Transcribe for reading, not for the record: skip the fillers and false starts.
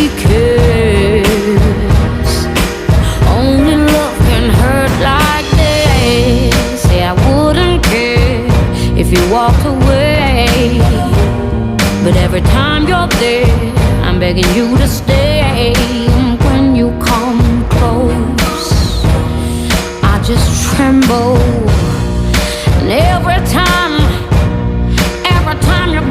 Because only love can hurt like this. Say I wouldn't care if you walked away, but every time you're there, I'm begging you to stay. When you call